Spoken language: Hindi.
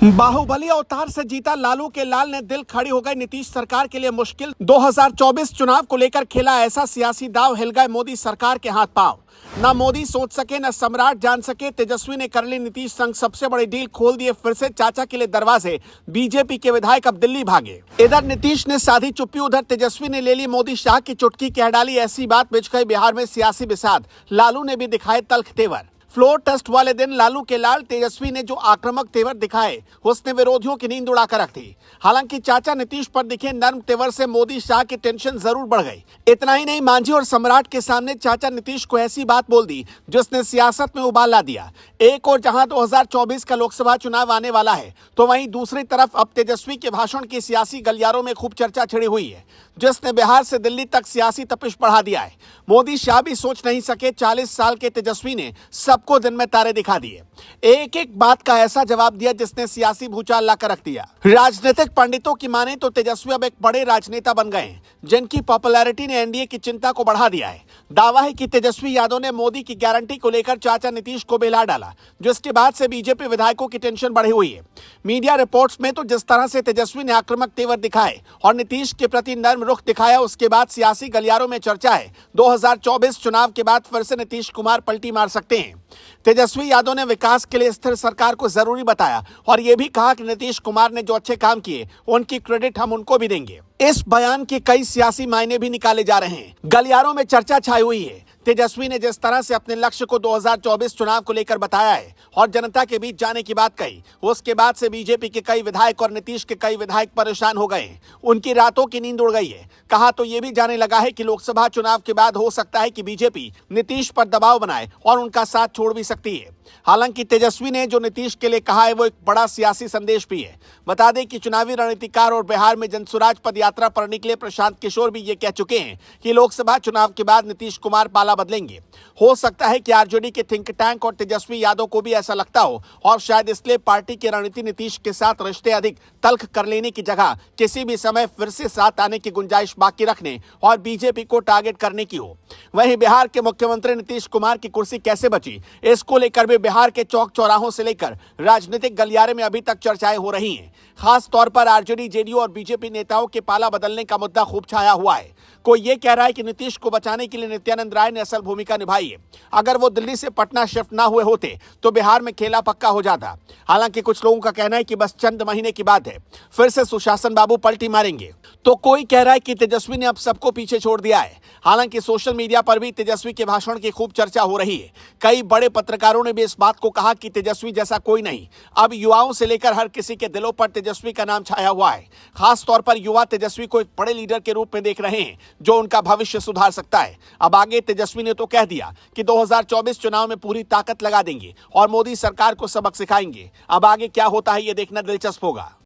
बाहुबली अवतार से जीता लालू के लाल ने दिल खड़ी हो गई नीतीश सरकार के लिए मुश्किल 2024 चुनाव को लेकर खेला ऐसा सियासी दाव, हिल गए मोदी सरकार के हाथ पांव। न मोदी सोच सके न सम्राट जान सके, तेजस्वी ने कर ली नीतीश संग सबसे बड़ी डील, खोल दिए फिर से चाचा के लिए दरवाजे, बीजेपी के विधायक अब दिल्ली भागे। इधर नीतीश ने साधी चुप्पी, उधर तेजस्वी ने ले ली मोदी शाह की चुटकी कह डाली। ऐसी बात बिछ गई बिहार में सियासी बिसात, लालू ने भी दिखाए तल्ख तेवर। फ्लोर टेस्ट वाले दिन लालू के लाल तेजस्वी ने जो आक्रामक तेवर दिखाए उसने विरोधियों की नींद उड़ाकर रख दी। हालांकि चाचा नीतीश पर दिखे नर्म तेवर से मोदी शाह की टेंशन जरूर बढ़ गई। इतना ही नहीं, मांझी और सम्राट के सामने चाचा नीतीश को ऐसी बात बोल दी जिसने सियासत में उबाल ला दिया। एक और जहां 2024 का लोकसभा चुनाव आने वाला है, तो वहीं दूसरी तरफ अब तेजस्वी के भाषण की सियासी गलियारों में खूब चर्चा छिड़ी हुई है, जिसने बिहार से दिल्ली तक सियासी तपिश बढ़ा दिया है। मोदी शाह भी सोच नहीं सके, 40 साल के तेजस्वी ने सबको दिन में तारे दिखा दिए। एक एक बात का ऐसा जवाब दिया जिसने सियासी भूचाल लाकर रख दिया। राजनीतिक पंडितों की माने तो तेजस्वी अब एक बड़े राजनेता बन गए हैं, जिनकी पॉपुलैरिटी ने एनडीए की चिंता को बढ़ा दिया है। दावा है कि तेजस्वी यादव ने मोदी की गारंटी को लेकर चाचा नीतीश को बेला डाला, जिसके बाद से बीजेपी विधायकों की टेंशन बढ़ी हुई है। मीडिया रिपोर्ट्स में तो जिस तरह से तेजस्वी ने आक्रामक तेवर दिखाए और नीतीश के प्रति नर्म रुख दिखाया, उसके बाद सियासी गलियारों में चर्चा है 2024 चुनाव के बाद फिर से नीतीश कुमार पलटी मार सकते हैं। तेजस्वी यादव ने विकास के लिए स्थिर सरकार को जरूरी बताया और यह भी कहा कि नीतीश कुमार ने जो अच्छे काम किए उनकी क्रेडिट हम उनको भी देंगे। इस बयान के कई सियासी मायने भी निकाले जा रहे हैं। गलियारों में चर्चा छाई हुई है। तेजस्वी ने जिस तरह से अपने लक्ष्य को 2024 चुनाव को लेकर बताया है और जनता के बीच जाने की बात कही, उसके बाद से बीजेपी के कई विधायक और नीतीश के कई विधायक परेशान हो गए हैं। उनकी रातों की नींद उड़ गई है। कहा तो ये भी जाने लगा है कि लोकसभा चुनाव के बाद हो सकता है कि बीजेपी नीतीश पर दबाव बनाए और उनका साथ छोड़ भी सकती है। हालांकि तेजस्वी ने जो नीतीश के लिए कहा है वो एक बड़ा सियासी संदेश भी है। बता दें कि चुनावी रणनीतिकार और बिहार में जनसुराज पद यात्रा पर निकले प्रशांत किशोर भी ये कह चुके हैं कि लोकसभा चुनाव के बाद नीतीश कुमार पाला बदलेंगे। हो सकता है कि आरजेडी के थिंक टैंक और तेजस्वी यादव को भी ऐसा लगता हो और शायद इसलिए पार्टी की रणनीति नीतीश के साथ रिश्ते अधिक तल्ख कर लेने की जगह किसी भी समय फिर से साथ आने की गुंजाइश बाकी रखने और बीजेपी को टारगेट करने की हो। वहीं बिहार के मुख्यमंत्री नीतीश कुमार की कुर्सी कैसे बची, इसको लेकर भी बिहार के चौक चौराहों से लेकर राजनीतिक गलियारे में अभी तक चर्चाएं हो रही हैं। खास तौर पर आरजेडी, जेडीयू और बीजेपी नेताओं के पाला बदलने का मुद्दा खूब छाया हुआ है। कोई ये कह रहा है कि नीतीश को बचाने के लिए नित्यानंद राय ने असल भूमिका निभाई है। अगर वो दिल्ली से पटना शिफ्ट ना हुए होते तो बिहार में खेला पक्का हो जाता। हालांकि कुछ लोगों का कहना है कि बस चंद महीने की बात है, फिर से सुशासन बाबू पलटी मारेंगे। तो कोई कह रहा है कि तेजस्वी ने अब सबको पीछे छोड़ दिया है। हालांकि सोशल मीडिया पर भी तेजस्वी के भाषण की खूब चर्चा हो रही है। कई बड़े पत्रकारों ने भी इस बात को कहा कि तेजस्वी जैसा कोई नहीं। अब युवाओं से लेकर हर किसी के दिलों पर तेजस्वी का नाम छाया हुआ है। खास तौर पर युवा तेजस्वी को एक बड़े लीडर के रूप में देख रहे हैं जो उनका भविष्य सुधार सकता है। अब आगे तेजस्वी ने तो कह दिया कि 2024 चुनाव में पूरी ताकत लगा देंगे और मोदी सरकार को सबक सिखाएंगे। अब आगे क्या होता है ये देखना दिलचस्प होगा।